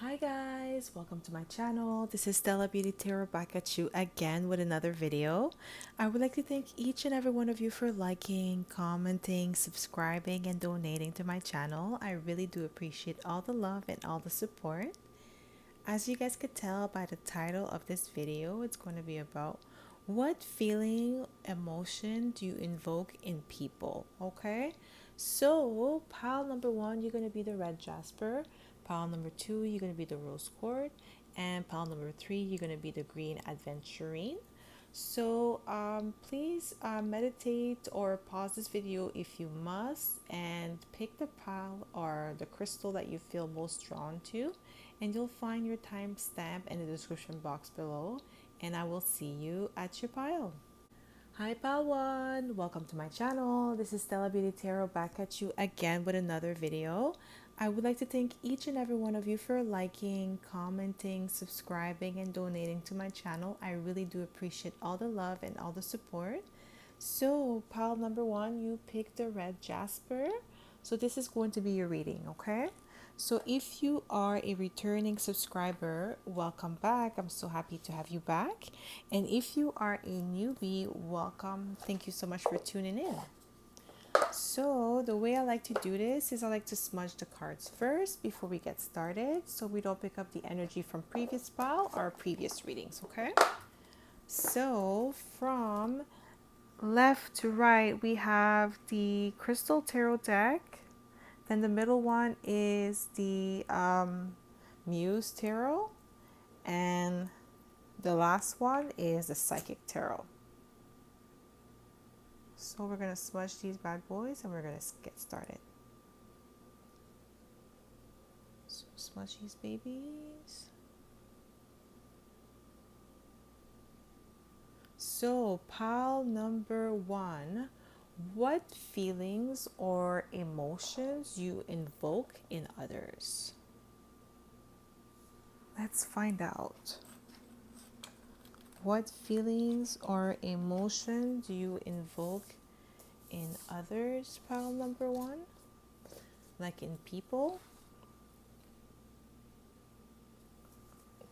Hi guys, welcome to my channel. This is Stella Beauty Tarot back at you again with another video. I would like to thank each and every one of you for liking, commenting, subscribing, and donating to my channel. I really do appreciate all the love and all the support. As you guys could tell by the title of this video, it's going to be about what feeling, emotion do you invoke in people, okay? So, pile number one, you're going to be the red jasper. Pile number two, you're going to be the rose quartz. And pile number three, you're going to be the green aventurine. So please meditate or pause this video if you must and pick the pile or the crystal that you feel most drawn to, and you'll find your timestamp in the description box below, and I will see you at your pile. Hi pal one, welcome to my channel. This is Stella Beauty Tarot back at you again with another video. I would like to thank each and every one of you for liking, commenting, subscribing, and donating to my channel. I really do appreciate all the love and all the support. So pile number one, you picked the red jasper. So this is going to be your reading, okay? So if you are a returning subscriber, welcome back. I'm so happy to have you back. And if you are a newbie, welcome. Thank you so much for tuning in. So the way I like to do this is I like to smudge the cards first before we get started, so we don't pick up the energy from previous pile or previous readings, okay? So from left to right, we have the Crystal Tarot deck. Then the middle one is the Muse Tarot. And the last one is the Psychic Tarot. So we're going to smudge these bad boys and we're going to get started. So smudge these babies. So pile number one, what feelings or emotions you invoke in others? Let's find out. What feelings or emotions do you invoke in others? Pile number one, like in people.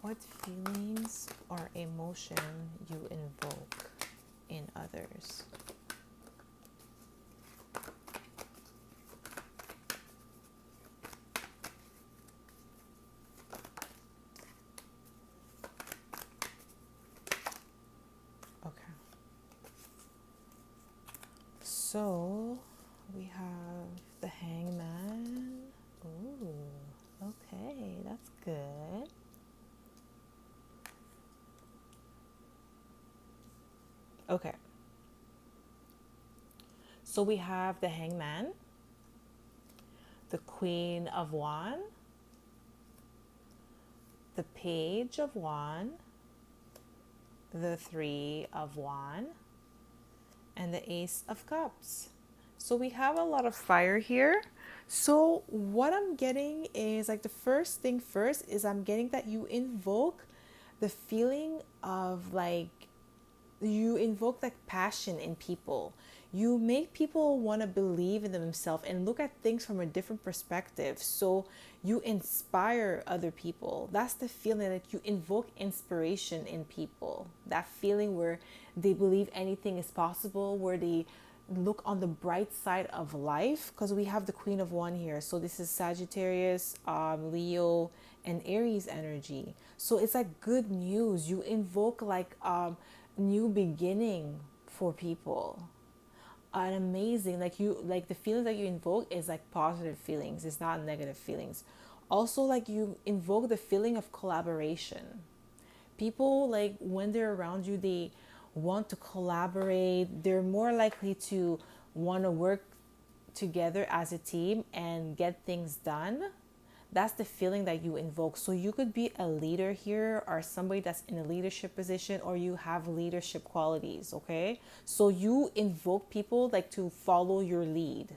What feelings or emotion you invoke in others? Okay. So we have the Hangman. Ooh, okay, that's good. Okay. So we have the Hangman, the Queen of Wands, the Page of Wands, the Three of Wands, and the Ace of Cups. So we have a lot of fire here. So what I'm getting is, like, the first thing first is I'm getting that you invoke the feeling of, like, you invoke like passion in people. You make people want to believe in themselves and look at things from a different perspective. So you inspire other people. That's the feeling that you invoke inspiration in people. That feeling where they believe anything is possible, where they look on the bright side of life, because we have the Queen of One here. So this is Sagittarius, Leo, and Aries energy. So it's like good news. You invoke like new beginning for people. And amazing, like, you, like, the feelings that you invoke is like positive feelings. It's not negative feelings. Also, like, you invoke the feeling of collaboration. People, like, when they're around you, they want to collaborate. They're more likely to want to work together as a team and get things done. That's the feeling that you invoke. So you could be a leader here, or somebody that's in a leadership position, or you have leadership qualities, okay? So you invoke people like to follow your lead.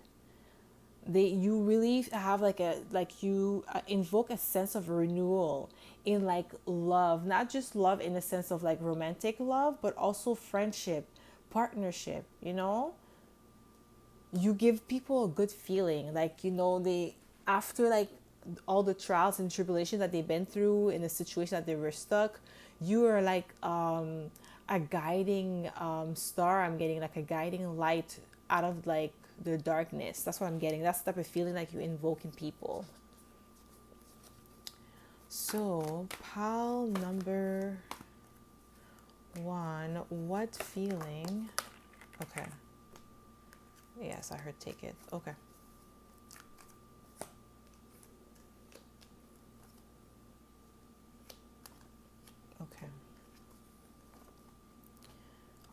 You really have like a, like, you invoke a sense of renewal in, like, love, not just love in the sense of like romantic love, but also friendship, partnership, you know? You give people a good feeling, like, you know, they, after like all the trials and tribulations that they've been through in the situation that they were stuck, you are like a guiding star. I'm getting like a guiding light out of like the darkness. That's what I'm getting. That's the type of feeling like you invoke in people. So pile number one, what feeling? Okay. Yes, I heard take it. Okay. Okay.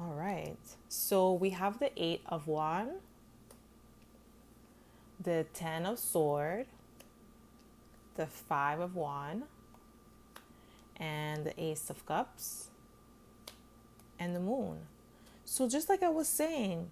All right. So we have the 8 of Wands, the 10 of Sword, the 5 of Wands, and the Ace of Cups, and the Moon. So just like I was saying,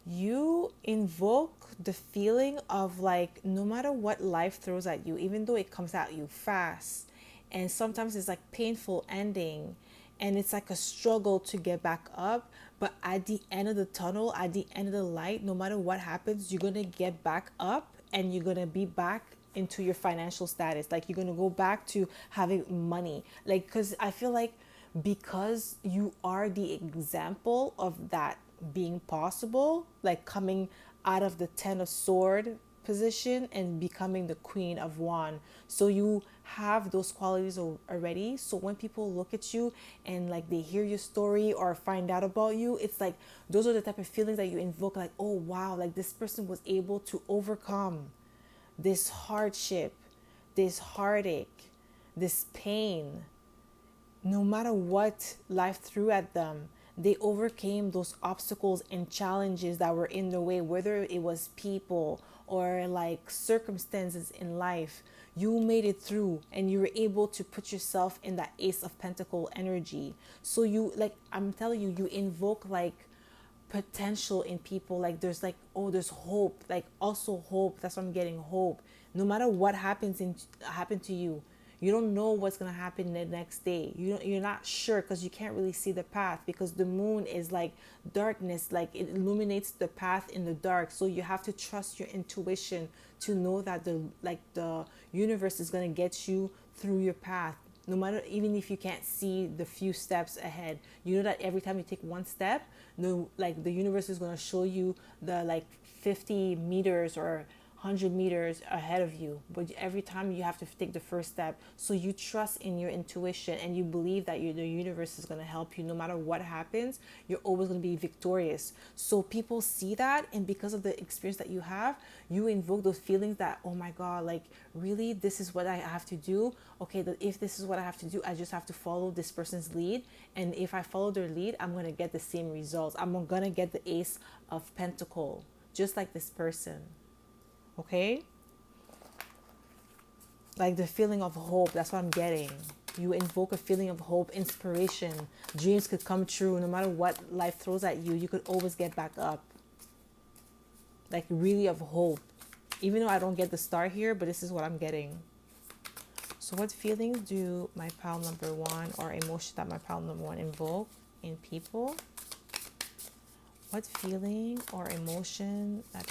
you invoke the feeling of like no matter what life throws at you, even though it comes at you fast, and sometimes it's like painful ending, and it's like a struggle to get back up, but at the end of the tunnel, at the end of the light, no matter what happens, you're gonna get back up and you're gonna be back into your financial status. Like you're gonna go back to having money, like because I feel like because you are the example of that being possible, like coming out of the 10 of Sword position and becoming the Queen of Wand. So you have those qualities already. So when people look at you and like they hear your story or find out about you, it's like those are the type of feelings that you invoke, like, oh wow, like this person was able to overcome this hardship, this heartache, this pain, no matter what life threw at them, they overcame those obstacles and challenges that were in the way, whether it was people or like circumstances in life. You made it through and you were able to put yourself in that Ace of Pentacle energy. So you, like, I'm telling you, you invoke like potential in people. Like there's like, oh, there's hope, like also hope. That's what I'm getting, hope. No matter what happen to you, you don't know what's going to happen the next day. You're not sure because you can't really see the path, because the moon is like darkness, like it illuminates the path in the dark. So you have to trust your intuition to know that the universe is going to get you through your path, no matter, even if you can't see the few steps ahead. You know that every time you take one step, no, like the universe is going to show you the like 50 meters or 100 meters ahead of you, but every time you have to take the first step. So you trust in your intuition and you believe that the universe is going to help you no matter what happens. You're always going to be victorious. So people see that, and because of the experience that you have, you invoke those feelings that, oh my god, like really, this is what I have to do. Okay, if this is what I have to do, I just have to follow this person's lead, and if I follow their lead, I'm going to get the same results. I'm going to get the Ace of Pentacle just like this person. Okay, like the feeling of hope, that's what I'm getting. You invoke a feeling of hope, inspiration. Dreams could come true no matter what life throws at you. You could always get back up, like really of hope. Even though I don't get the star here, but this is what I'm getting. So what feelings do my pile number one, or emotion that my pile number one invoke in people? What feeling or emotion that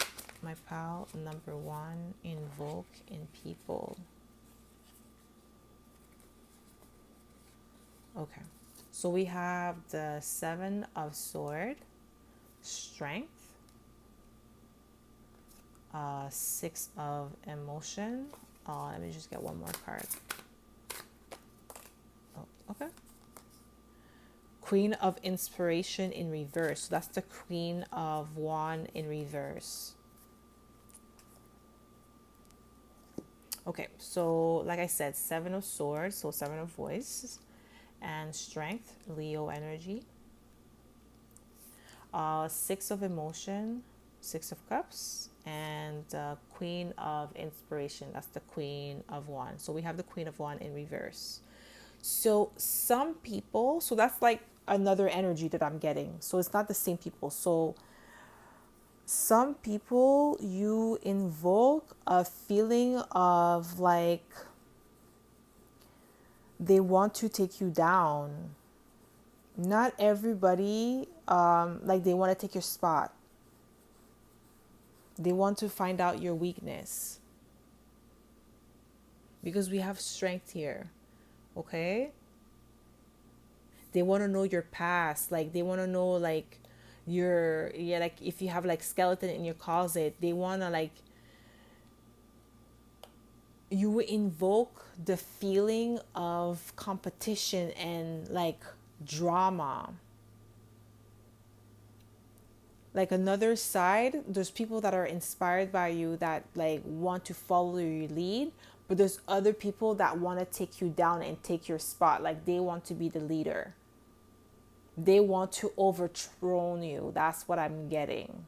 my pile number one invoke in people? Okay, so we have the 7 of Sword, Strength, 6 of Emotion. Let me just get one more card. Oh, okay. Queen of Inspiration in reverse. So that's the Queen of Wand in reverse. Okay, so like I said, 7 of Swords, so 7 of Voices, and Strength, Leo energy. 6 of Emotion, 6 of Cups, and Queen of Inspiration. That's the Queen of Wands. So we have the Queen of Wands in reverse. So some people, so that's like another energy that I'm getting. So it's not the same people. So some people, you invoke a feeling of like they want to take you down. Not everybody, like they want to take your spot. They want to find out your weakness. because we have strength here. Okay, they want to know your past, like they want to know like your, yeah, like if you have like skeleton in your closet, they want to like, you invoke the feeling of competition and like drama. Like another side, there's people that are inspired by you that like want to follow your lead, but there's other people that want to take you down and take your spot, like they want to be the leader, they want to overthrow you. That's what I'm getting.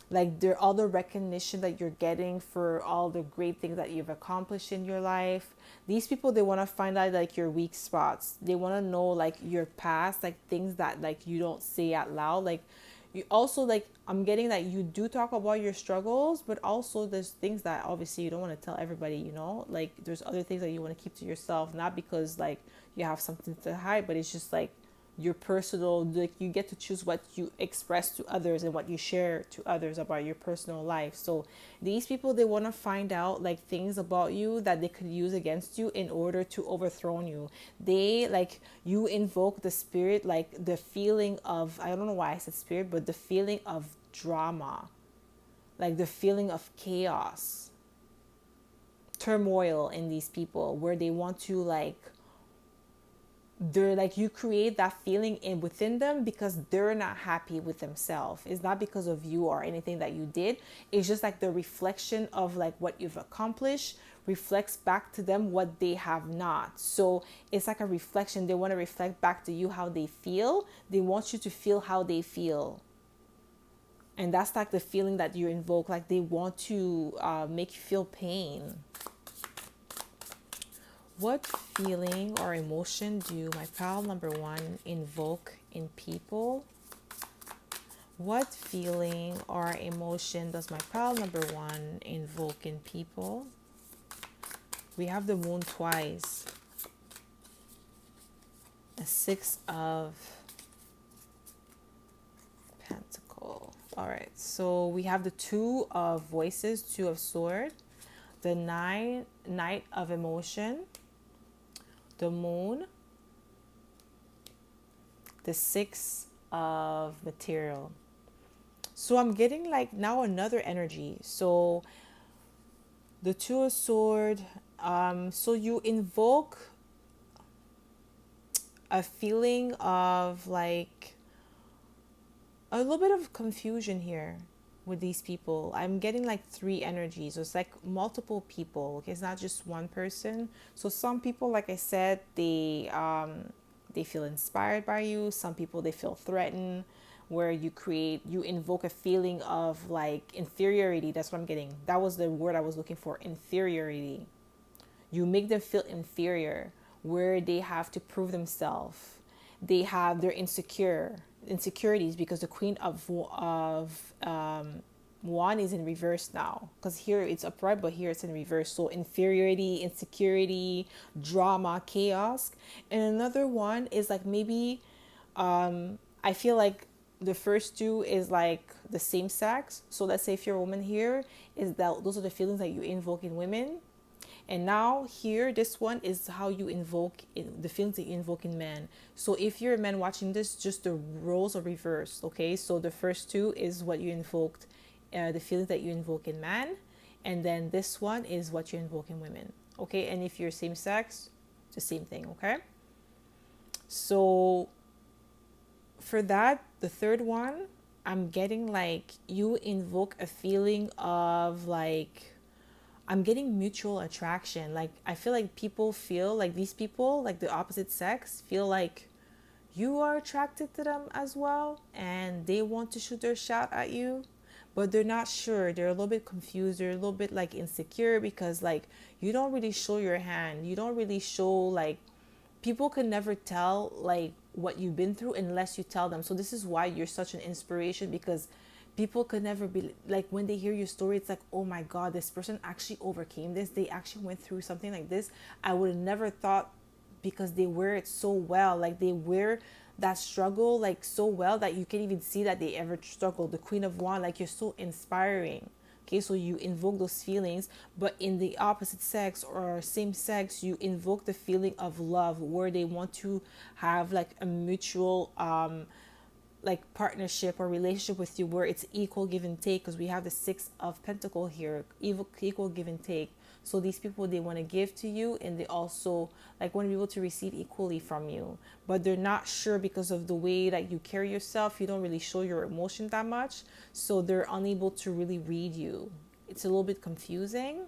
Like there all the recognition that you're getting for all the great things that you've accomplished in your life. These people, they want to find out like your weak spots, they want to know like your past, like things that like you don't say out loud. Like you also, like I'm getting that you do talk about your struggles, but also there's things that obviously you don't want to tell everybody, you know, like there's other things that you want to keep to yourself, not because like you have something to hide, but it's just like your personal, like you get to choose what you express to others and what you share to others about your personal life. So these people, they want to find out like things about you that they could use against you in order to overthrow you. They like, you invoke the spirit, like the feeling of, I don't know why I said spirit, but the feeling of drama, like the feeling of chaos, turmoil in these people, where they want to like, they're like, you create that feeling in within them because they're not happy with themselves. It's not because of you or anything that you did. It's just like the reflection of like what you've accomplished reflects back to them what they have not. So it's like a reflection. They want to reflect back to you how they feel. They want you to feel how they feel. And that's like the feeling that you invoke. Like they want to make you feel pain. What feeling or emotion do my pile number one invoke in people? What feeling or emotion does my pile number one invoke in people? We have the moon twice. A 6 of Pentacle. All right, so we have the 2 of Voices, 2 of Sword, the Knight of Emotion, the Moon, the 6 of Material. So I'm getting like now another energy. So the 2 of Sword, so you invoke a feeling of like a little bit of confusion here with these people. I'm getting like 3 energies. So it's like multiple people. Okay, it's not just one person. So some people, like I said, they feel inspired by you. Some people, they feel threatened, where you invoke a feeling of like inferiority. That's what I'm getting. That was the word I was looking for, inferiority. You make them feel inferior, where they have to prove themselves. They're insecurities, because the Queen of one is in reverse now, because here it's upright, but here it's in reverse. So inferiority, insecurity, drama, chaos. And another one is like maybe I feel like the first 2 is like the same sex. So let's say if you're a woman, here is that those are the feelings that you invoke in women. And now here, this one is how you invoke the feelings that you invoke in men. So if you're a man watching this, just the roles are reversed. Okay, so the first 2 is what you invoked, the feelings that you invoke in man, and then this one is what you invoke in women. Okay, and if you're same sex, the same thing. Okay, so for that, the third one, I'm getting like you invoke a feeling of like, I'm getting mutual attraction. Like I feel like people feel like these people, like the opposite sex, feel like you are attracted to them as well, and they want to shoot their shot at you, but they're not sure. They're a little bit confused. They're a little bit like insecure, because like you don't really show your hand. You don't really show like, people can never tell like what you've been through unless you tell them. So this is why you're such an inspiration, because people could never be like, when they hear your story, it's like, oh my god, this person actually overcame this, they actually went through something like this. I would have never thought, because they wear it so well. Like they wear that struggle like so well that you can't even see that they ever struggled. The Queen of Wands, like you're so inspiring Okay, so you invoke those feelings, but in the opposite sex or same sex, you invoke the feeling of love where they want to have like a mutual like partnership or relationship with you where it's equal give and take, because we have the Six of Pentacle here, equal give and take. So these people, they want to give to you, and they also like want to be able to receive equally from you, but they're not sure because of the way that you carry yourself. You don't really show your emotion that much, so they're unable to really read you. It's a little bit confusing.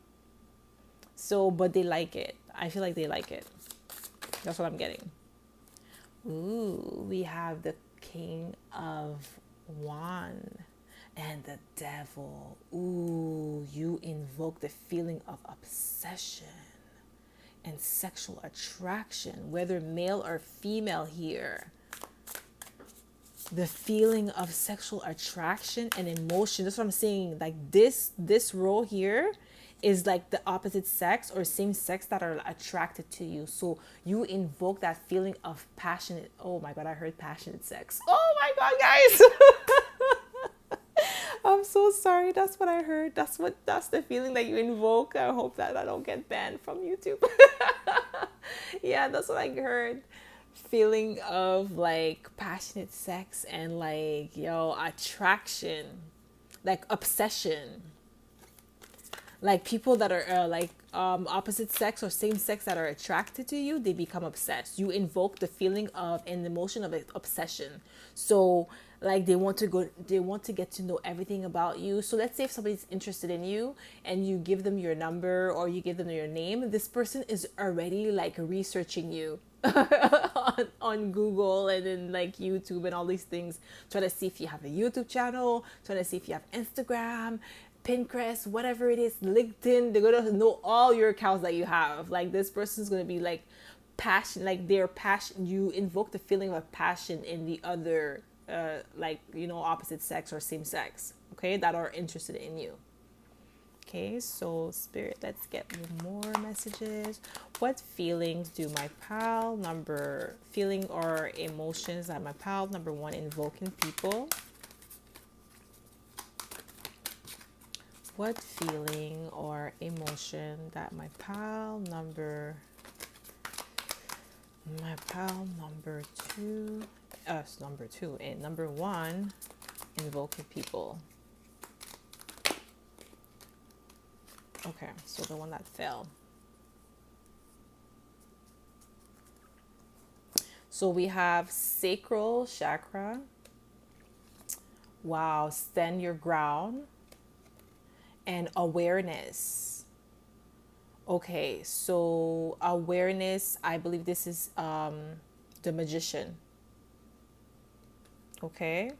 So but they like it. I feel like they like it. That's what I'm getting. Ooh, we have the King of Wands and the Devil. Ooh, you invoke the feeling of obsession and sexual attraction, whether male or female here. The feeling of sexual attraction and emotion. That's what I'm saying. Like this role here is like the opposite sex or same sex that are attracted to you. So you invoke that feeling of passionate. Oh my god, I heard passionate sex. Oh my god, guys. I'm so sorry. That's what I heard. That's the feeling that you invoke. I hope that I don't get banned from YouTube. Yeah, that's what I heard. Feeling of like passionate sex and like attraction, like obsession, like people that are opposite sex or same sex that are attracted to you, they become obsessed. You invoke the feeling of and the emotion of obsession. So like they want to get to know everything about you. So let's say if somebody's interested in you and you give them your number or you give them your name, this person is already like researching you on Google and then like YouTube and all these things, trying to see if you have a YouTube channel, trying to see if you have Instagram, Pinterest, whatever it is, LinkedIn. They're gonna know all your accounts that you have. Like this person's gonna be like passion, like their passion. You invoke the feeling of passion in the other, opposite sex or same sex. Okay, that are interested in you. Okay, so Spirit, let's get more messages. What feelings do my pal number feeling or emotions that my pal number one invoking people? What feeling or emotion that my pal number two, number two and number one invoking people? Okay, so the one that fell. So we have sacral chakra. Wow, stand your ground. And awareness. Okay, so awareness, I believe this is the Magician. Okay.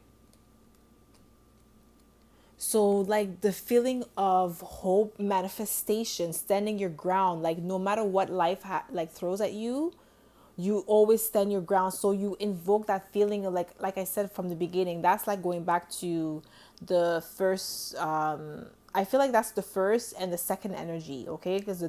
So like the feeling of hope, manifestation, standing your ground, like no matter what life like throws at you, you always stand your ground. So you invoke that feeling of like I said from the beginning, that's like going back to the first I feel like that's the first and the second energy. Okay, because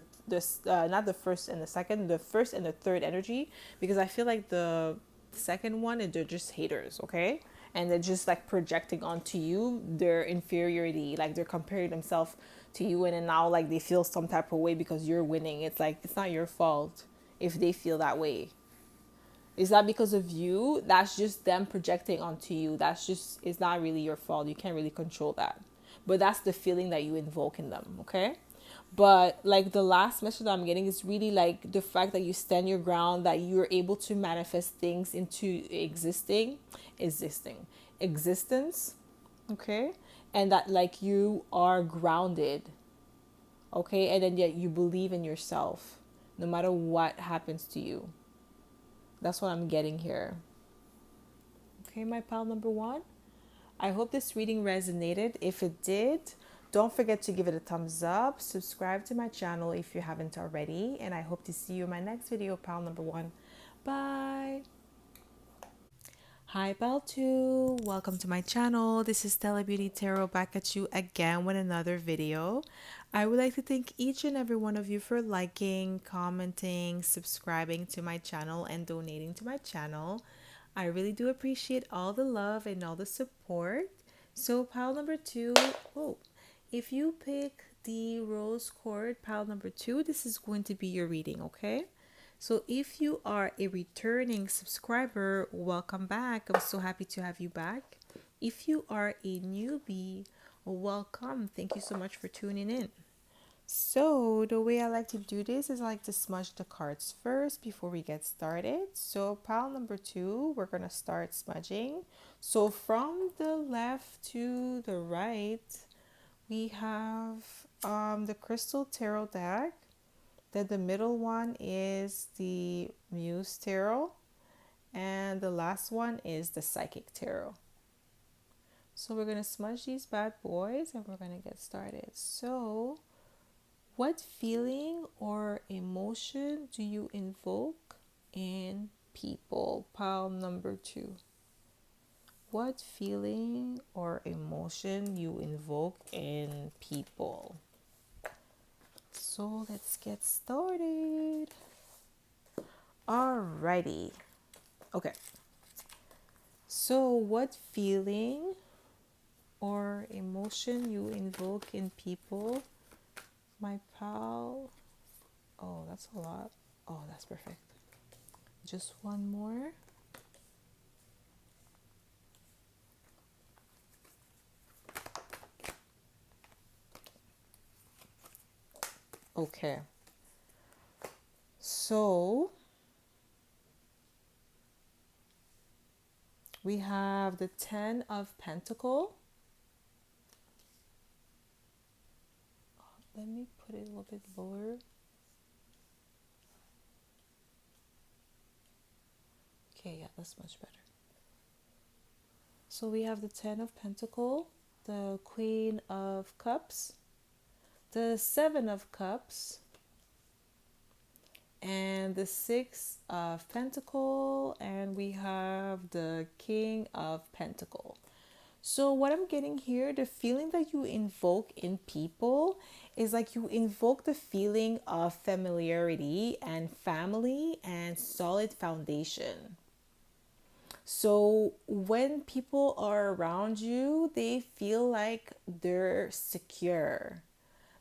not the first and the second, the first and the third energy, because I feel like the second one, they're just haters. Okay, and they're just like projecting onto you their inferiority, like they're comparing themselves to you, and then now like they feel some type of way because you're winning. It's like it's not your fault if they feel that way. It's not because of you. That's just them projecting onto you. That's just, it's not really your fault. You can't really control that. But that's the feeling that you invoke in them, okay? But like the last message that I'm getting is really like the fact that you stand your ground, that you're able to manifest things into existence, okay? And that like you are grounded, okay? And then yet you believe in yourself no matter what happens to you. That's what I'm getting here. Okay, my pal number one. I hope this reading resonated. If it did, don't forget to give it a thumbs up. Subscribe to my channel if you haven't already. And I hope to see you in my next video, pal number one. Bye. Hi, pal two. Welcome to my channel. This is Stella Beauty Tarot back at you again with another video. I would like to thank each and every one of you for liking, commenting, subscribing to my channel, and donating to my channel. I really do appreciate all the love and all the support. So pile number two, oh, If you pick the rose cord pile number 2, this is going to be your reading, okay? So if you are a returning subscriber, welcome back. I'm so happy to have you back. If you are a newbie, welcome. Thank you so much for tuning in. So the way I like to do this is I like to smudge the cards first before we get started. So pile number 2, we're going to start smudging. So from the left to the right, we have the Crystal Tarot deck. Then the middle one is the Muse Tarot. And the last one is the Psychic Tarot. So we're going to smudge these bad boys and we're going to get started. So what feeling or emotion do you invoke in people? Pile number 2. What feeling or emotion you invoke in people? So let's get started. Alrighty. Okay. So what feeling or emotion you invoke in people? My pal. Oh, that's a lot. Oh, that's perfect. Just one more. Okay. So we have the 10 of Pentacle. Let me put it a little bit lower. Okay, yeah, that's much better. So we have the 10 of Pentacle, the Queen of Cups, the 7 of Cups, and the 6 of Pentacle, and we have the King of Pentacle. So what I'm getting here, the feeling that you invoke in people is like you invoke the feeling of familiarity and family and solid foundation. So when people are around you, they feel like they're secure.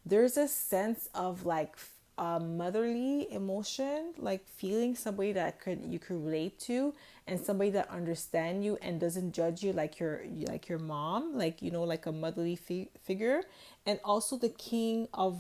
There's a sense of like a motherly emotion, like feeling somebody that you could relate to, and somebody that understand you and doesn't judge you like your mom, like like a motherly figure. And also the King of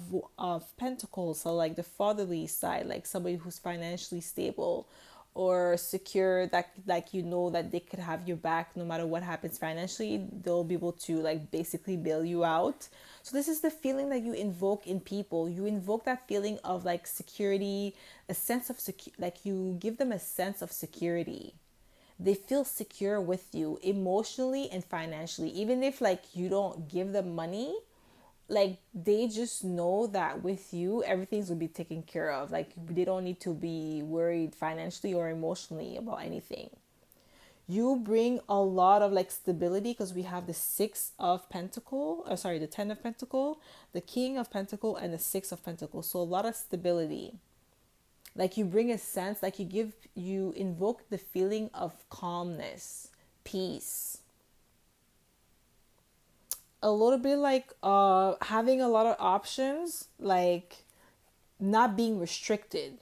Pentacles, so like the fatherly side, like somebody who's financially stable or secure, that like that they could have your back no matter what happens financially. They'll be able to like basically bail you out. So this is the feeling that you invoke in people. You invoke that feeling of like security, a sense of like you give them a sense of security. They feel secure with you emotionally and financially, even if like you don't give them money. Like they just know that with you everything's will be taken care of. Like they don't need to be worried financially or emotionally about anything. You bring a lot of like stability because we have the 6 of Pentacle, the 10 of Pentacle, the King of Pentacle, and the 6 of Pentacle. So a lot of stability. Like you bring a sense, like you invoke the feeling of calmness, peace, a little bit like having a lot of options, like not being restricted.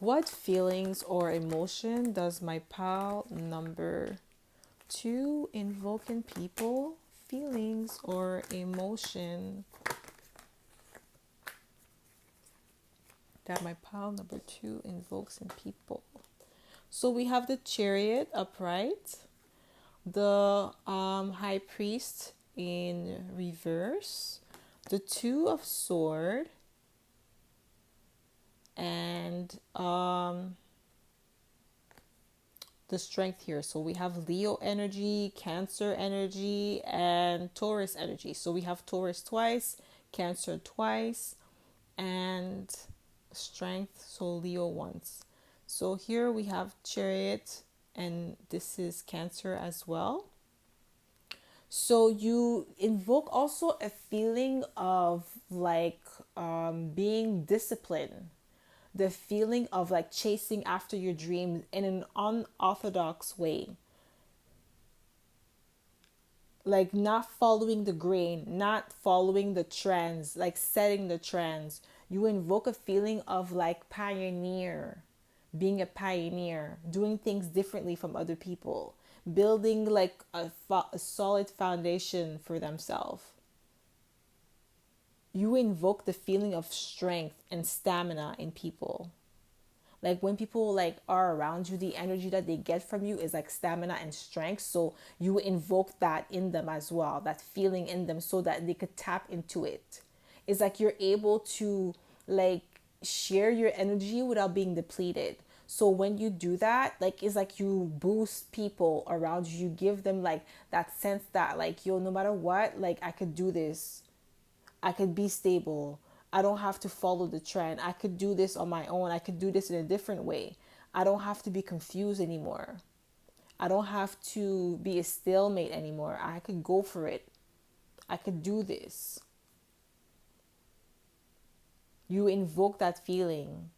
What feelings or emotion does my pal number 2 invoke in people? Feelings or emotion that my pal number 2 invokes in people. So we have the Chariot upright, the High Priest in reverse, the 2 of Sword, and the Strength here. So we have Leo energy, Cancer energy, and Taurus energy. So we have Taurus twice, Cancer twice, and Strength, so Leo once. So here we have Chariot, and this is Cancer as well. So you invoke also a feeling of like being disciplined, the feeling of like chasing after your dreams in an unorthodox way. like not following the grain, not following the trends, like setting the trends. You invoke a feeling of like pioneer, being a pioneer, doing things differently from other people, building like a solid foundation for themselves. You invoke the feeling of strength and stamina in people. Like when people like are around you, the energy that they get from you is like stamina and strength, so you invoke that in them as well, that feeling in them, so that they could tap into it. It's like you're able to like share your energy without being depleted. So when you do that, like it's like you boost people around you, you give them like that sense that like, yo, no matter what, like I could do this, I could be stable. I don't have to follow the trend. I could do this on my own. I could do this in a different way. I don't have to be confused anymore. I don't have to be a stalemate anymore. I could go for it. I could do this. You invoke that feeling.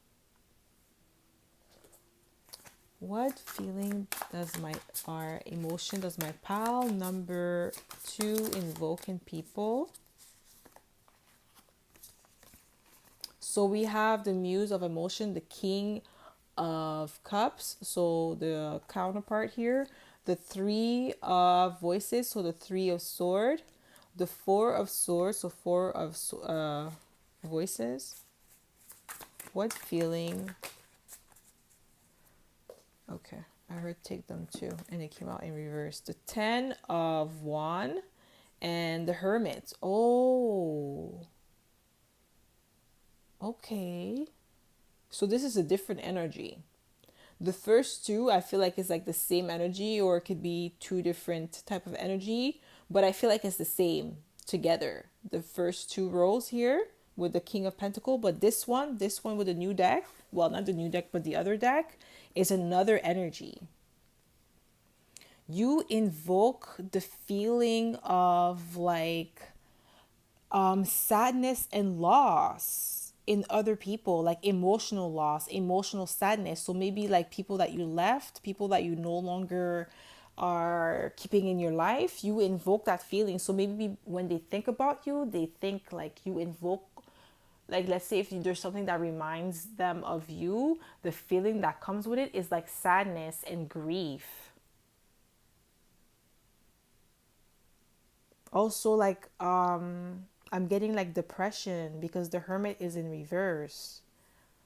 What feeling does my our emotion does my pile number 2 invoke in people? So we have the muse of emotion, the king of cups, so the counterpart here, the three of voices, so the three of sword, the four of swords, so four of voices. What feeling? Okay, I heard take them too, and it came out in reverse. The 10 of wand and the hermit. Oh, okay. So this is a different energy. The first two, I feel like it's like the same energy, or it could be two different type of energy, but I feel like it's the same together. The first two rows here with the King of Pentacle, but this one with the new deck, well, not the new deck, but the other deck, is another energy. You invoke the feeling of like sadness and loss in other people, like emotional loss, emotional sadness. So maybe like people that you left, people that you no longer are keeping in your life, you invoke that feeling. So maybe when they think about you, they think like you invoke, like let's say if there's something that reminds them of you, the feeling that comes with it is like sadness and grief. Also like I'm getting like depression because the hermit is in reverse.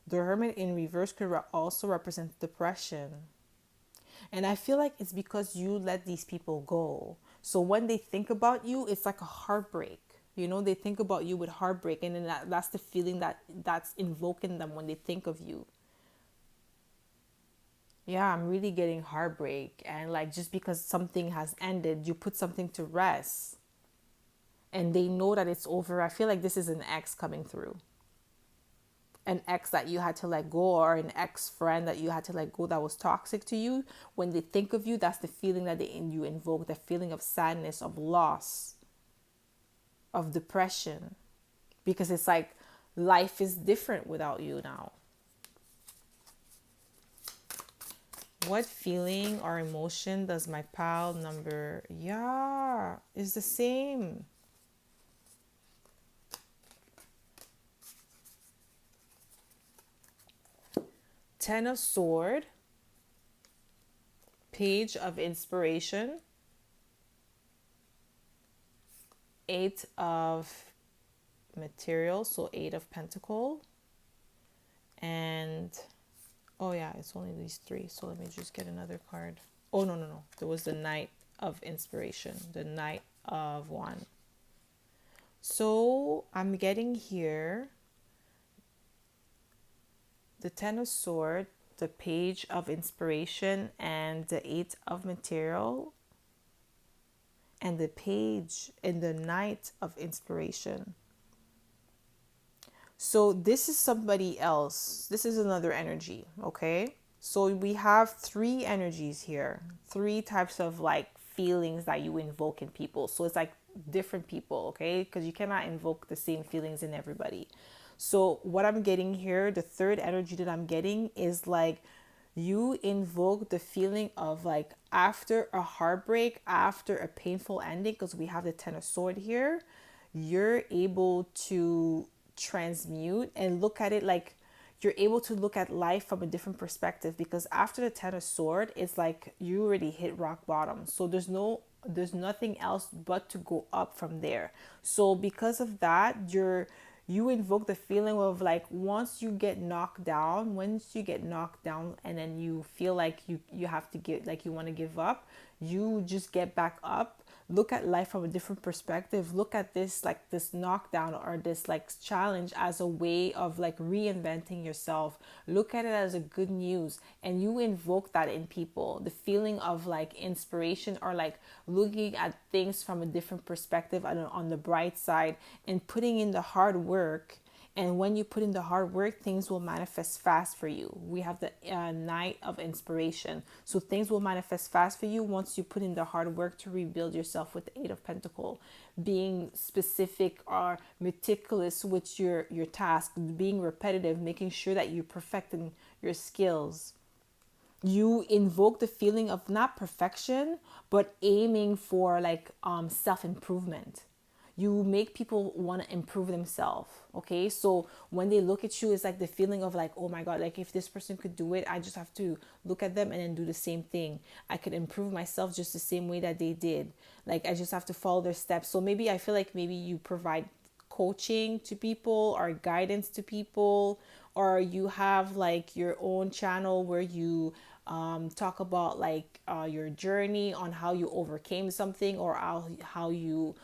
The hermit in reverse could also represent depression. And I feel like it's because you let these people go. So when they think about you, it's like a heartbreak. You know, they think about you with heartbreak, and then that's the feeling that's invoking them when they think of you. Yeah, I'm really getting heartbreak. And like just because something has ended, you put something to rest and they know that it's over. I feel like this is an ex coming through. An ex that you had to let go, or an ex friend that you had to let go that was toxic to you. When they think of you, that's the feeling that you invoke, the feeling of sadness, of loss, of depression, because it's like life is different without you now. What feeling or emotion does my pile number? Yeah, it's the same. Ten of sword, page of inspiration, eight of material, so eight of pentacle, and oh yeah, it's only these three, so let me just get another card. Oh no, there was the knight of inspiration, the knight of wand. So I'm getting here the ten of sword, the page of inspiration, and the eight of material, and the page and the knight of inspiration. So this is somebody else. This is another energy, okay? So we have three energies here, three types of like feelings that you invoke in people. So it's like different people, okay? Because you cannot invoke the same feelings in everybody. So what I'm getting here, the third energy that I'm getting is like You invoke the feeling of like after a heartbreak, after a painful ending, because we have the Ten of Sword here, you're able to transmute and look at it like you're able to look at life from a different perspective, because after the Ten of Sword, it's like you already hit rock bottom. So there's nothing else but to go up from there. So because of that, you invoke the feeling of like once you get knocked down and then you feel like you have to give, like you want to give up, you just get back up, look at life from a different perspective, look at this like this knockdown or this like challenge as a way of like reinventing yourself, look at it as a good news, and you invoke that in people, the feeling of like inspiration or like looking at things from a different perspective on the bright side and putting in the hard work. And when you put in the hard work, things will manifest fast for you. We have the night of inspiration. So things will manifest fast for you once you put in the hard work to rebuild yourself with the Eight of Pentacles. Being specific or meticulous with your task, being repetitive, making sure that you're perfecting your skills. You invoke the feeling of not perfection, but aiming for like self-improvement. You make people want to improve themselves. Okay, so when they look at you, it's like the feeling of like, oh my god, like if this person could do it, I just have to look at them and then do the same thing. I could improve myself just the same way that they did. Like I just have to follow their steps. So maybe I feel like maybe you provide coaching to people or guidance to people, or you have like your own channel where you talk about like your journey on how you overcame something, or how you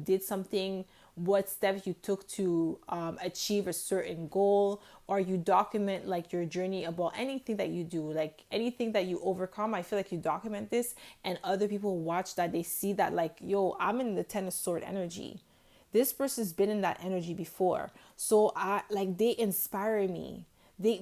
did something, what steps you took to achieve a certain goal, or you document like your journey about anything that you do, like anything that you overcome. I feel like you document this and other people watch that, they see that like, yo, I'm in the Ten of Sword energy, this person's been in that energy before, so I like, they inspire me, they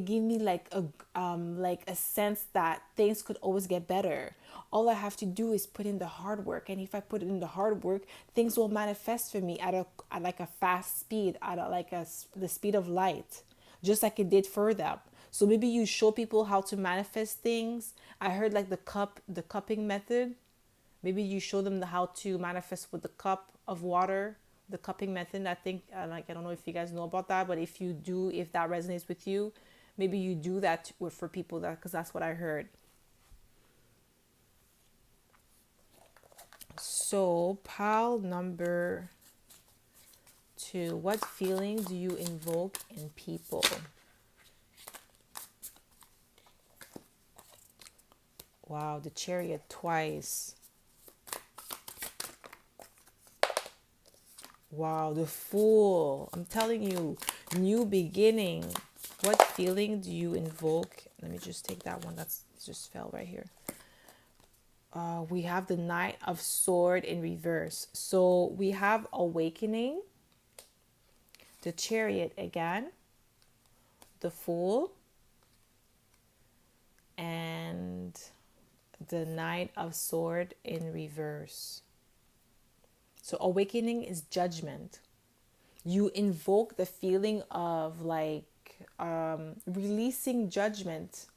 give me like a sense that things could always get better. All I have to do is put in the hard work, and if I put in the hard work, things will manifest for me at like a fast speed, at the speed of light, just like it did for them. So maybe you show people how to manifest things. I heard like the cupping method. Maybe you show them how to manifest with the cup of water, the cupping method. I think, like, I don't know if you guys know about that, but if you do, if that resonates with you, maybe you do that for people, that because that's what I heard. So, pile number 2. What feeling do you invoke in people? Wow, the Chariot twice. Wow, the Fool. I'm telling you, new beginning. What feeling do you invoke? Let me just take that one that's just fell right here. We have the Knight of Sword in reverse. So we have awakening, the Chariot again, the Fool, and the Knight of Sword in reverse. So awakening is judgment. You invoke the feeling of like releasing judgment,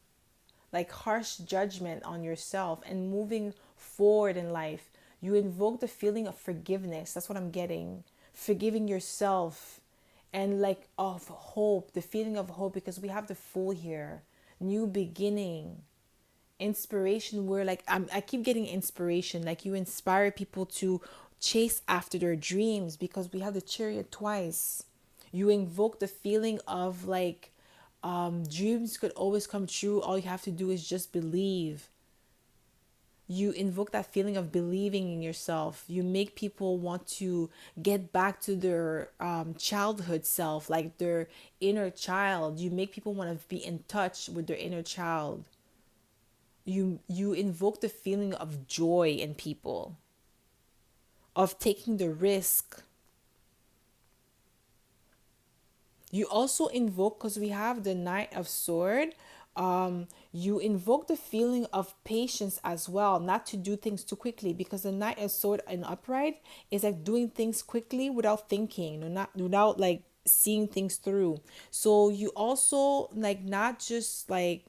like harsh judgment on yourself and moving forward in life. You invoke the feeling of forgiveness. That's what I'm getting. Forgiving yourself, and like of hope, the feeling of hope, because we have the Fool here. New beginning, inspiration, where like I keep getting inspiration, like you inspire people to chase after their dreams, because we have the Chariot twice. You invoke the feeling of like dreams could always come true, all you have to do is just believe. You invoke that feeling of believing in yourself. You make people want to get back to their childhood self, like their inner child. You make people want to be in touch with their inner child. You invoke the feeling of joy in people, of taking the risk. You also invoke, because we have the Knight of Sword, you invoke the feeling of patience as well, not to do things too quickly, because the Knight of Sword in upright is like doing things quickly without thinking, not without like seeing things through. So you also like not just like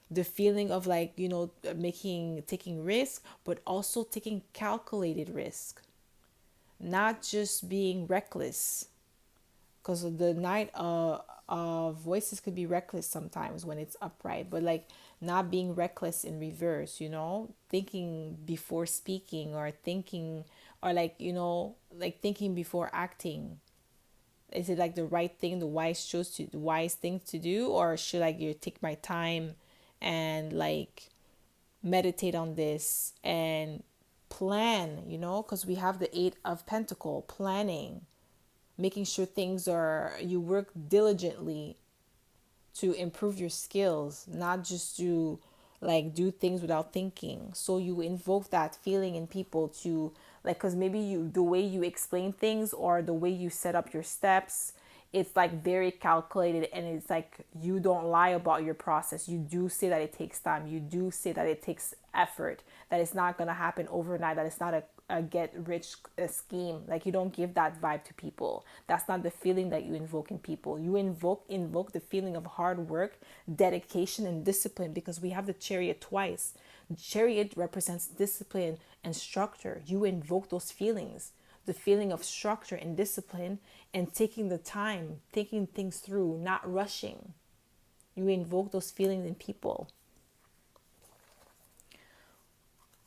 the feeling of like, taking risk, but also taking calculated risk, not just being reckless, because the night of voices could be reckless sometimes when it's upright, but like not being reckless in reverse, thinking before speaking, or thinking, or like, like thinking before acting. Is it like the right thing, the wise thing to do, or should like you take my time and like meditate on this and plan, because we have the 8 of Pentacle, planning, making sure things are, you work diligently to improve your skills, not just to like do things without thinking. So you invoke that feeling in people to like, because maybe the way you explain things or the way you set up your steps, it's like very calculated, and it's like you don't lie about your process. You do say that it takes time. You do say that it takes effort, that it's not going to happen overnight, that it's not a get rich scheme. Like, you don't give that vibe to people. That's not the feeling that you invoke in people. You invoke the feeling of hard work, dedication, and discipline, because we have the Chariot twice. Chariot represents discipline and structure. You invoke those feelings, the feeling of structure and discipline, and taking the time, thinking things through, not rushing. You invoke those feelings in people.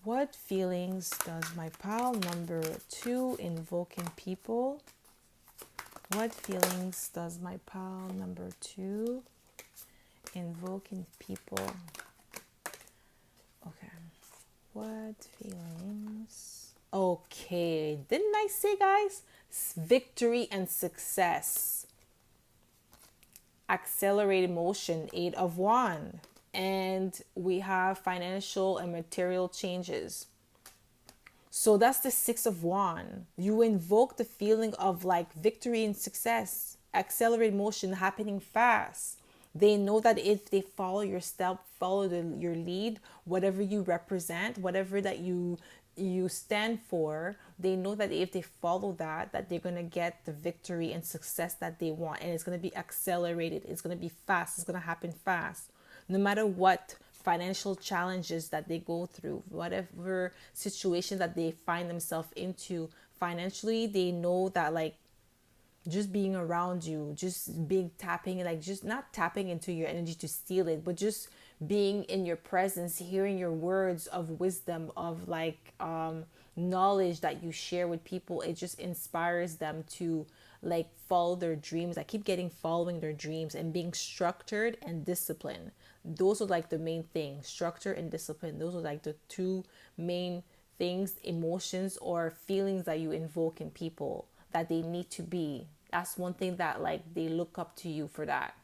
What feelings does my pile number 2 invoke in people? What feelings does my pile number 2 invoke in people? Okay. What feelings? Okay. Didn't I say, guys? Victory and success. Accelerated motion, 8 of Wands. And we have financial and material changes. So that's the 6 of Wands. You invoke the feeling of like victory and success, accelerate motion happening fast. They know that if they follow your step, follow your lead, whatever you represent, whatever that you stand for, they know that if they follow that they're going to get the victory and success that they want, and it's going to be accelerated, it's going to be fast, it's going to happen fast, no matter what financial challenges that they go through, whatever situation that they find themselves into financially. They know that like just being around you, just being tapping, like just not tapping into your energy to steal it, but just being in your presence, hearing your words of wisdom, of like knowledge that you share with people, it just inspires them to like follow their dreams. I keep getting following their dreams and being structured and disciplined. Those are like the main things, structure and discipline. Those are like the two main things, emotions or feelings that you invoke in people, that they need to be. That's one thing that like they look up to you for, that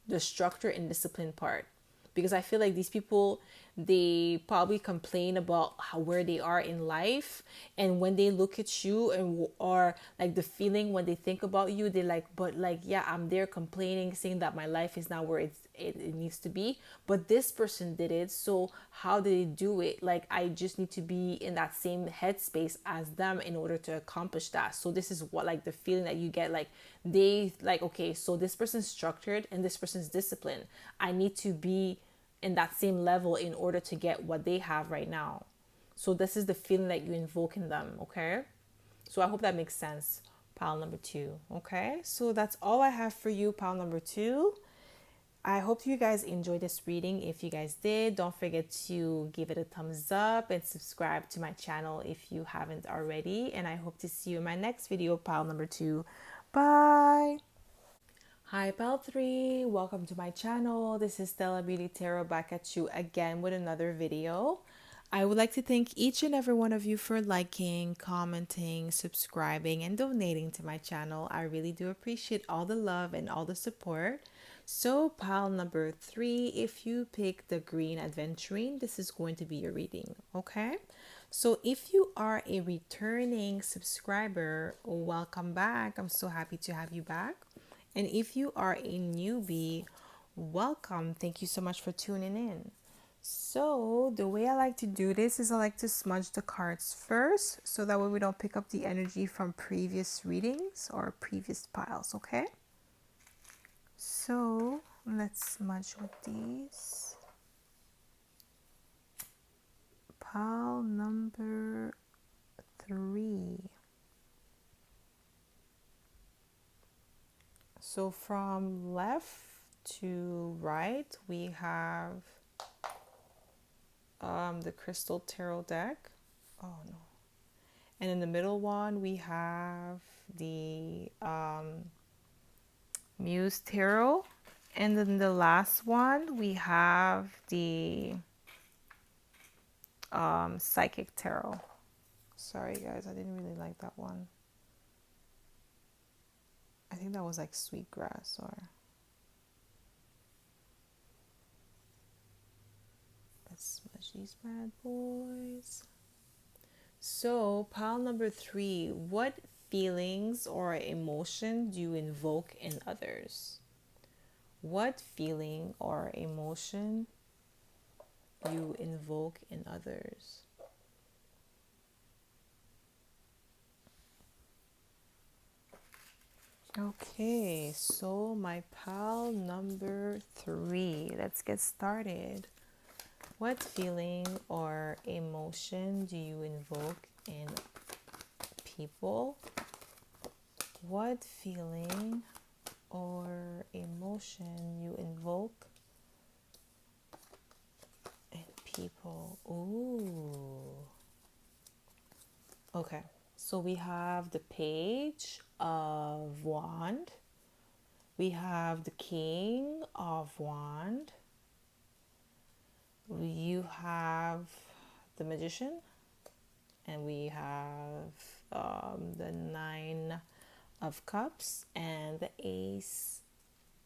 the structure and discipline part. Because I feel like these people, they probably complain about where they are in life, and when they look at you, and or like the feeling when they think about you, they like, but like, yeah, I'm there complaining, saying that my life is not where it needs to be, but this person did it, so how did they do it? Like, I just need to be in that same headspace as them in order to accomplish that. So this is what like the feeling that you get, like they like, okay, so this person's structured and this person's disciplined, I need to be in that same level in order to get what they have right now. So this is the feeling that you invoke in them. Okay, so I hope that makes sense, pile number 2. Okay, so that's all I have for you, pile number 2. I hope you guys enjoyed this reading. If you guys did, don't forget to give it a thumbs up and subscribe to my channel if you haven't already. And I hope to see you in my next video, pile number 2. Bye. Hi, pal 3. Welcome to my channel. This is Stella Beauty Tarot back at you again with another video. I would like to thank each and every one of you for liking, commenting, subscribing, and donating to my channel. I really do appreciate all the love and all the support. So, pile number 3, if you pick the green adventuring, this is going to be your reading, okay? So if you are a returning subscriber, welcome back. I'm so happy to have you back. And if you are a newbie, welcome. Thank you so much for tuning in. So the way I like to do this is I like to smudge the cards first, so that way we don't pick up the energy from previous readings or previous piles, okay? So let's smudge with these. pile number 3. So from left to right, we have the Crystal Tarot deck. Oh no. And in the middle one, we have the Muse Tarot. And then the last one, we have the Psychic Tarot. Sorry guys, I didn't really like that one. I think that was like Sweetgrass or... Let's smudge these bad boys. So, pile number 3, what feelings or emotion do you invoke in others? What feeling or emotion you invoke in others? Okay, so my pile number 3. Let's get started. What feeling or emotion do you invoke in people? What feeling or emotion you invoke in people? Ooh. Okay, so we have the Page of Wand. We have the King of Wand. You have the Magician, and we have the 9 of Cups and the Ace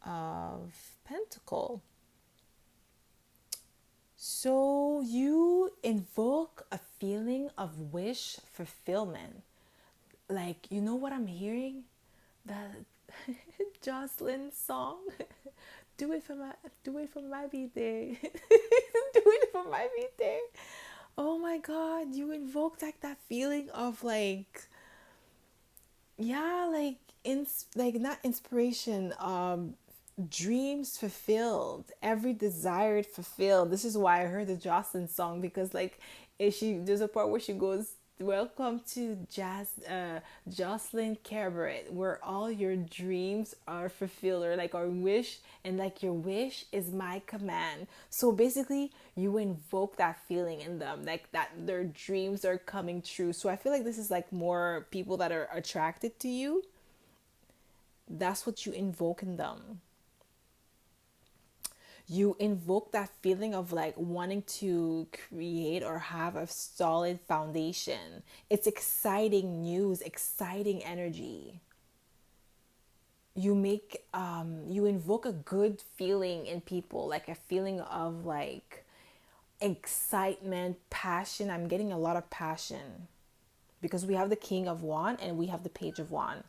of Pentacle. So you invoke a feeling of wish fulfillment. Like, you know what I'm hearing? That Jocelyn song. do it for my birthday. Do it for my birthday. Oh my god, you invoked like that feeling of like, yeah, like like not inspiration, dreams fulfilled, every desired fulfilled. This is why I heard the Jocelyn song, because like there's a part where she goes, welcome to Jocelyn Cabaret, where all your dreams are fulfilled, or like our wish, and like your wish is my command. So basically you invoke that feeling in them, like that their dreams are coming true. So I feel like this is like more people that are attracted to you. That's what you invoke in them. You invoke that feeling of like wanting to create or have a solid foundation. It's exciting news, exciting energy. You invoke a good feeling in people, like a feeling of like excitement, passion. I'm getting a lot of passion because we have the King of Wand and we have the Page of Wand.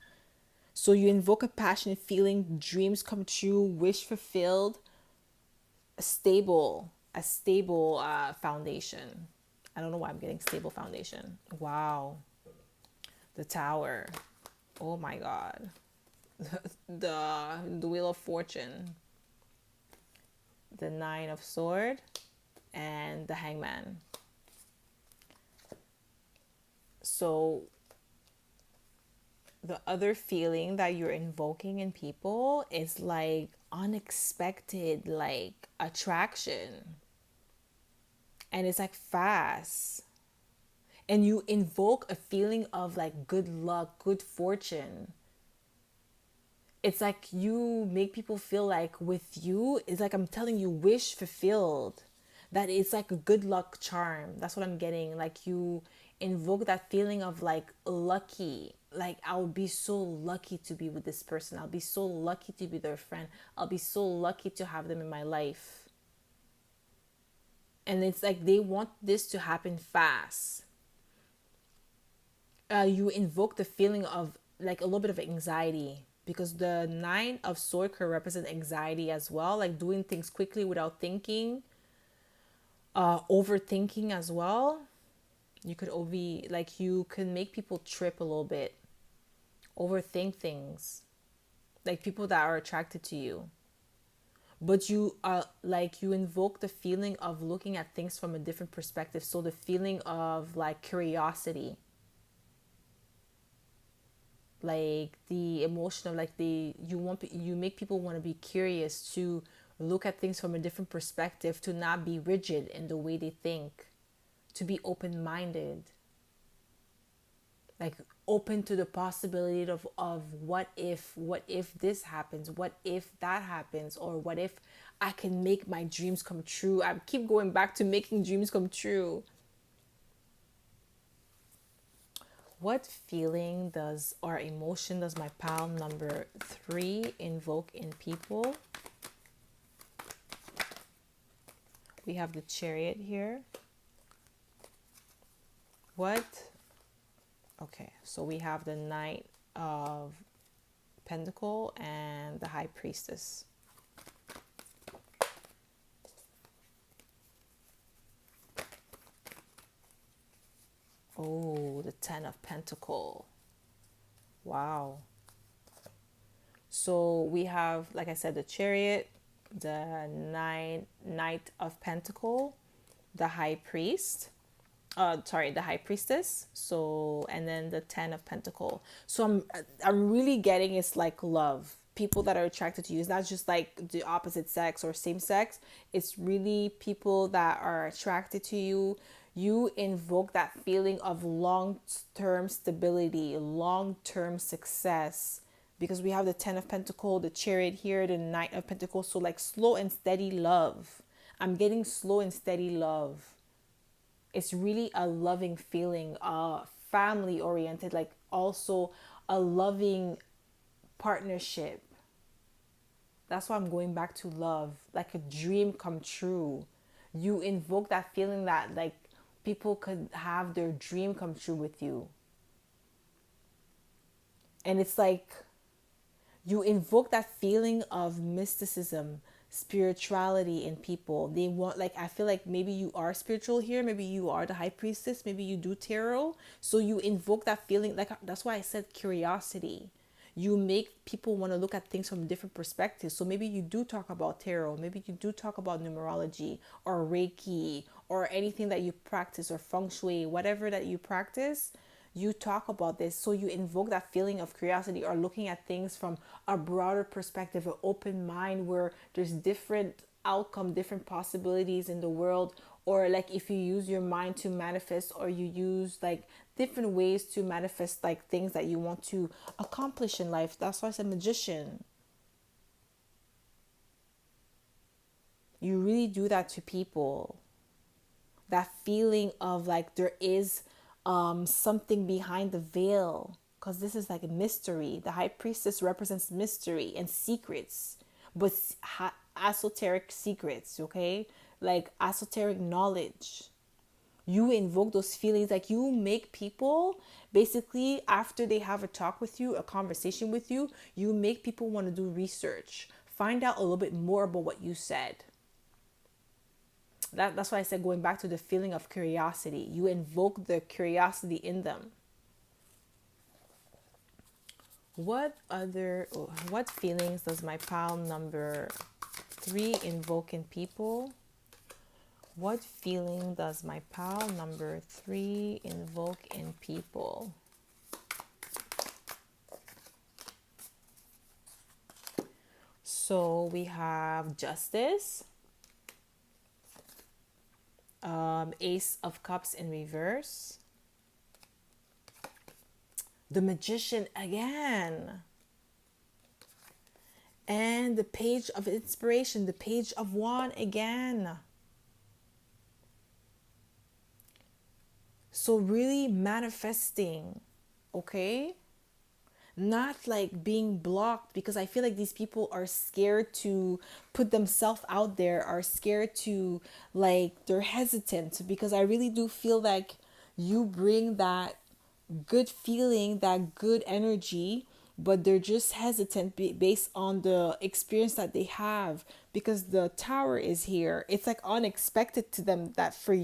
So you invoke a passionate feeling, dreams come true, wish fulfilled, a stable foundation. I don't know why I'm getting stable foundation. Wow. The Tower. Oh my god. The Wheel of Fortune. The 9 of Sword and the Hangman. So the other feeling that you're invoking in people is like unexpected, like attraction, and it's like fast, and you invoke a feeling of like good luck, good fortune. It's like you make people feel like with you, it's like I'm telling you, wish fulfilled, that it's like a good luck charm. That's what I'm getting. Like you invoke that feeling of like lucky, like I'll be so lucky to be with this person, I'll be so lucky to be their friend, I'll be so lucky to have them in my life. And it's like they want this to happen fast. You invoke the feeling of like a little bit of anxiety, because the 9 of Sword could represent anxiety as well, like doing things quickly without thinking, overthinking as well. You could like you can make people trip a little bit, overthink things, like people that are attracted to you. but you like you invoke the feeling of looking at things from a different perspective. So the feeling of like curiosity, like the emotion of like the you make people want to be curious, to look at things from a different perspective, to not be rigid in the way they think, to be open-minded, like open to the possibility of what if this happens, what if that happens, or what if I can make my dreams come true. I keep going back to making dreams come true. What feeling does or emotion does my pile number 3 invoke in people? We have the Chariot here. What? Okay, so we have the Knight of Pentacle and the High Priestess. Oh, the Ten of Pentacle. Wow. So we have, like I said, the Chariot, the Knight of Pentacle, the High Priest. The High Priestess. So, and then the Ten of Pentacle. So I'm really getting it's like love. People that are attracted to you. It's not just like the opposite sex or same sex. It's really people that are attracted to you. You invoke that feeling of long-term stability, long-term success, because we have the Ten of Pentacle, the Chariot here, the Knight of Pentacles. So like slow and steady love. I'm getting slow and steady love. It's really a loving feeling, family oriented, like also a loving partnership. That's why I'm going back to love, like a dream come true. You invoke that feeling that like people could have their dream come true with you. And it's like you invoke that feeling of mysticism, spirituality in people. They want, like, I feel like maybe you are spiritual here, maybe you are the High Priestess, maybe you do tarot. So you invoke that feeling, like that's why I said curiosity. You make people want to look at things from different perspectives. So maybe you do talk about tarot, maybe you do talk about numerology or Reiki or anything that you practice, or feng shui, whatever that you practice. You talk about this, so you invoke that feeling of curiosity, or looking at things from a broader perspective, an open mind where there's different outcome, different possibilities in the world. Or like if you use your mind to manifest, or you use like different ways to manifest like things that you want to accomplish in life. That's why I said magician. You really do that to people. That feeling of like there is something behind the veil, because this is like a mystery. The High Priestess represents mystery and secrets, but esoteric secrets, okay, like esoteric knowledge. You invoke those feelings, like you make people basically, after they have a talk with you, a conversation with you, you make people want to do research, find out a little bit more about what you said. That's why I said, going back to the feeling of curiosity, you invoke the curiosity in them. What feelings does my pile number 3 invoke in people? What feeling does my pile number 3 invoke in people? So we have Justice, Ace of Cups in reverse, the Magician again, and the Page of Inspiration, the Page of Wand again. So really manifesting, okay? Not like being blocked, because I feel like these people are scared to put themselves out there, are scared to, like, they're hesitant, because I really do feel like you bring that good feeling, that good energy, but they're just hesitant based on the experience that they have, because the Tower is here. It's like unexpected to them, that for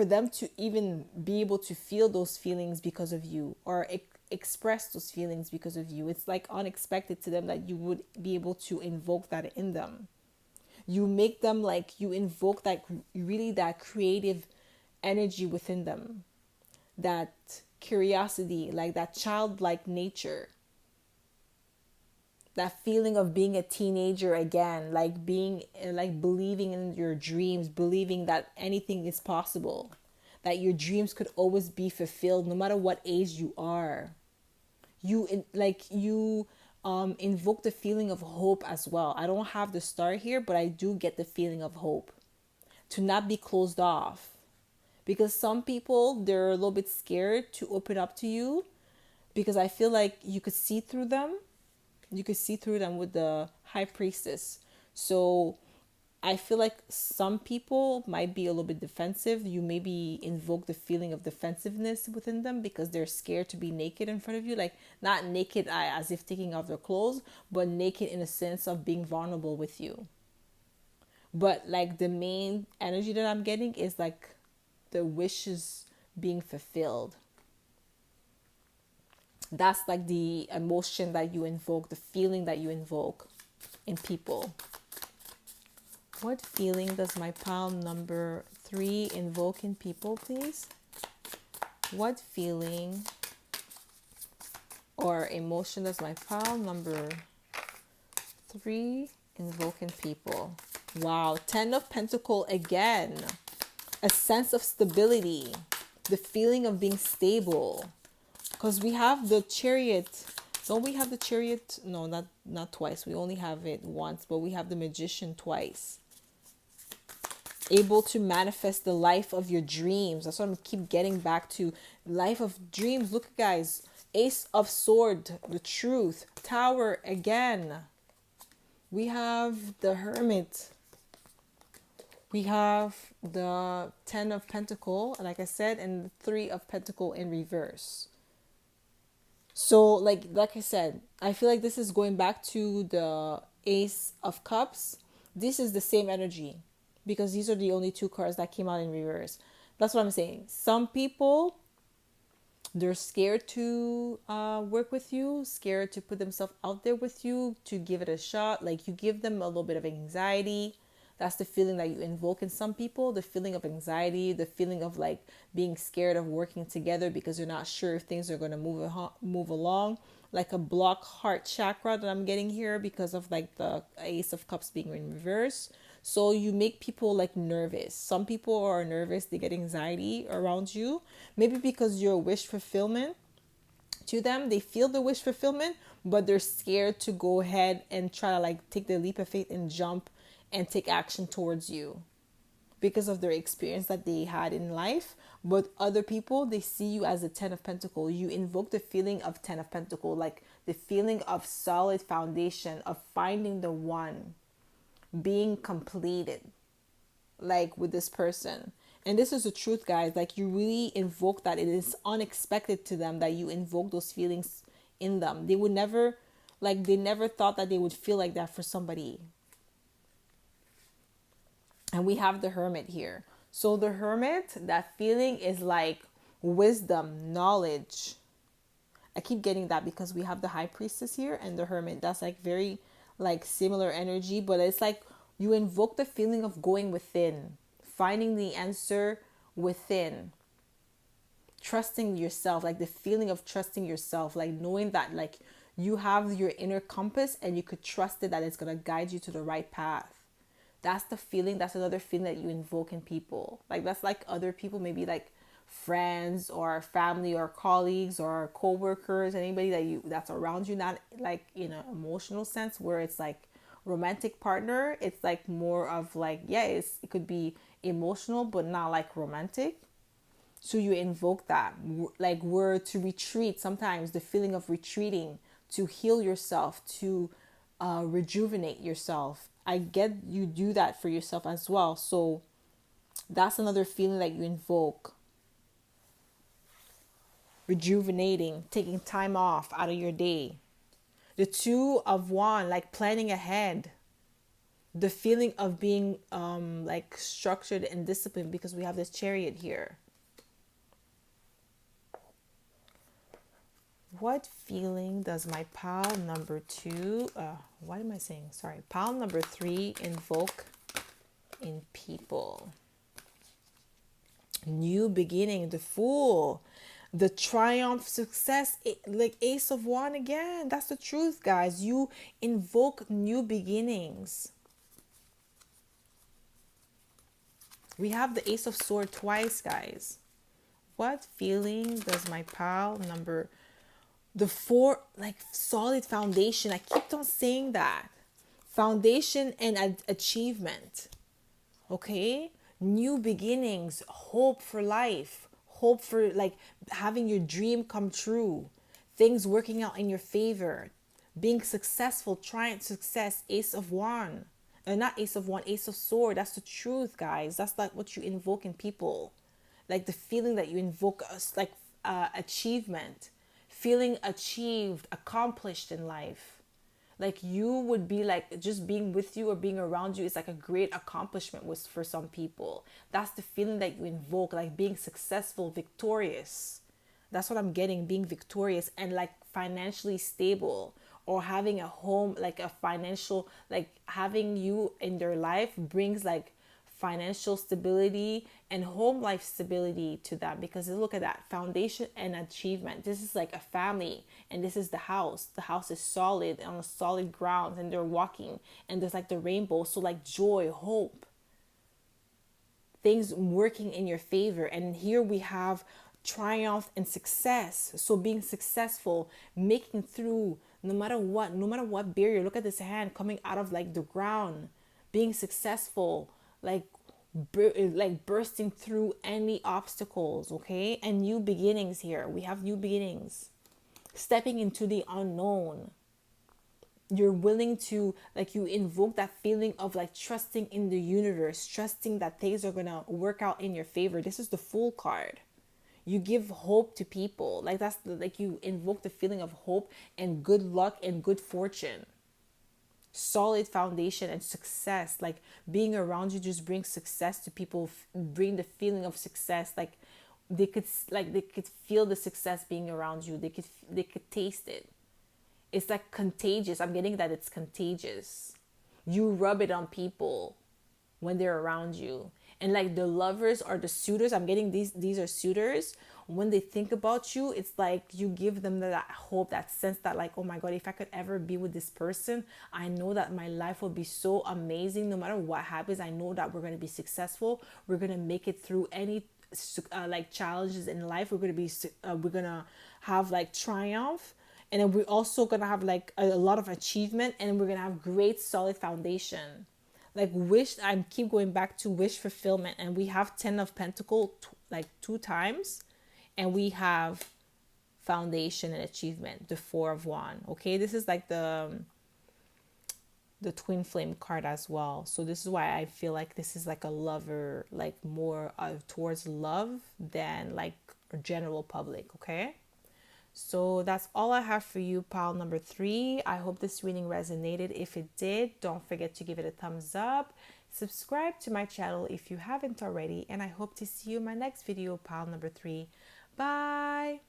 them to even be able to feel those feelings because of you, or express those feelings because of you. It's like unexpected to them that you would be able to invoke that in them. You make them like, you invoke that, really that creative energy within them, that curiosity, like that childlike nature, that feeling of being a teenager again, like being like believing in your dreams, believing that anything is possible, that your dreams could always be fulfilled no matter what age you are. You invoke the feeling of hope as well. I don't have the star here, but I do get the feeling of hope, to not be closed off, because some people, they're a little bit scared to open up to you, because I feel like you could see through them. You could see through them with the high priestess. So I feel like some people might be a little bit defensive. You maybe invoke the feeling of defensiveness within them because they're scared to be naked in front of you. Like, not naked as if taking off their clothes, but naked in a sense of being vulnerable with you. But like the main energy that I'm getting is like the wishes being fulfilled. That's like the emotion that you invoke, the feeling that you invoke in people. What feeling does my pile number 3 invoke in people, please? What feeling or emotion does my pile number 3 invoke in people? Wow, 10 of Pentacles again. A sense of stability, the feeling of being stable. Because we have the Chariot. Don't we have the Chariot? No, not twice. We only have it once, but we have the Magician twice. Able to manifest the life of your dreams. That's what I'm keep getting back to. Life of dreams. Look, guys. Ace of Sword, the truth. Tower again. We have the Hermit. We have the 10 of Pentacles, like I said, and the 3 of Pentacles in reverse. So like I said, I feel like this is going back to the Ace of Cups. This is the same energy, because these are the only 2 cards that came out in reverse. That's what I'm saying. Some people, they're scared to work with you, scared to put themselves out there with you, to give it a shot. Like, you give them a little bit of anxiety. That's the feeling that you invoke in some people, the feeling of anxiety, the feeling of like being scared of working together because you're not sure if things are going to move along. Like a block heart chakra that I'm getting here because of like the Ace of Cups being in reverse. So you make people like nervous. Some people are nervous, they get anxiety around you. Maybe because you're a wish fulfillment to them. They feel the wish fulfillment, but they're scared to go ahead and try to like take the leap of faith and jump and take action towards you because of their experience that they had in life. But other people, they see you as a 10 of Pentacles. You invoke the feeling of 10 of Pentacles, like the feeling of solid foundation, of finding the one, being completed, like with this person. And this is the truth, guys. Like, you really invoke that. It is unexpected to them that you invoke those feelings in them. They would never, like, they never thought that they would feel like that for somebody. And we have the Hermit here. So the Hermit, that feeling is like wisdom, knowledge. I keep getting that because we have the High Priestess here and the Hermit. That's like very like similar energy, but it's like you invoke the feeling of going within, finding the answer within, trusting yourself, like the feeling of trusting yourself, like knowing that like you have your inner compass and you could trust it, that it's going to guide you to the right path. That's the feeling. That's another feeling that you invoke in people. Like, that's like other people, maybe like friends or family or colleagues or co-workers, anybody that's around you, not like in an emotional sense where it's like romantic partner. It's like more of like, yeah, it could be emotional, but not like romantic. So you invoke that, like we're to retreat. Sometimes the feeling of retreating, to heal yourself, to rejuvenate yourself. I get you do that for yourself as well. So that's another feeling that you invoke. Rejuvenating, taking time off out of your day. The 2 of Wands, like planning ahead. The feeling of being like structured and disciplined, because we have this Chariot here. What feeling does my pile number two, what am I saying? Sorry, pile number three invoke in people? New beginning, the Fool, the triumph, success, like Ace of Wand again. That's the truth, guys. You invoke new beginnings. We have the Ace of Sword twice, guys. What feeling does my pile number, the four, like solid foundation? I keep on saying that. Foundation and achievement. Okay, new beginnings, hope for life, hope for like having your dream come true, things working out in your favor, being successful, trying success. Ace of Wand, not Ace of Wand, Ace of Sword. That's the truth, guys. That's like what you invoke in people, like the feeling that you invoke us, like achievement, feeling achieved, accomplished in life. Like you would be like, just being with you or being around you is like a great accomplishment was for some people. That's the feeling that you invoke, like being successful, victorious. That's what I'm getting, being victorious and like financially stable, or having a home, like a financial, like having you in their life brings like financial stability and home life stability to them, because look at that foundation and achievement. This is like a family, and this is the house is solid on a solid ground, and they're walking, and there's like the rainbow, so like joy, hope, things working in your favor. And here we have triumph and success. So being successful, making through no matter what, no matter what barrier. Look at this hand coming out of like the ground, being successful, like like bursting through any obstacles. Okay, and new beginnings. Here we have new beginnings, stepping into the unknown. You're willing to, like, you invoke that feeling of like trusting in the universe, trusting that things are gonna work out in your favor. This is the Fool card. You give hope to people, like that's like you invoke the feeling of hope and good luck and good fortune, solid foundation and success. Like being around you just brings success to people, bring the feeling of success. Like they could feel the success being around you. They could taste it. It's like contagious. I'm getting that it's contagious. You rub it on people when they're around you. And like the lovers or the suitors, I'm getting these are suitors. When they think about you, it's like you give them that hope, that sense that like, oh my God, if I could ever be with this person, I know that my life will be so amazing. No matter what happens, I know that we're going to be successful. We're going to make it through any like challenges in life. We're gonna have like triumph, and then we're also gonna have like a lot of achievement, and we're gonna have great solid foundation. Like wish, I keep going back to wish fulfillment, and we have 10 of pentacle like two times, and we have foundation and achievement, the Four of Wand. Okay, this is like the twin flame card as well. So this is why I feel like this is like a lover, like more towards love than like a general public. Okay, so that's all I have for you, pile number three. I hope this reading resonated. If it did, don't forget to give it a thumbs up. Subscribe to my channel if you haven't already. And I hope to see you in my next video, pile number three. Bye.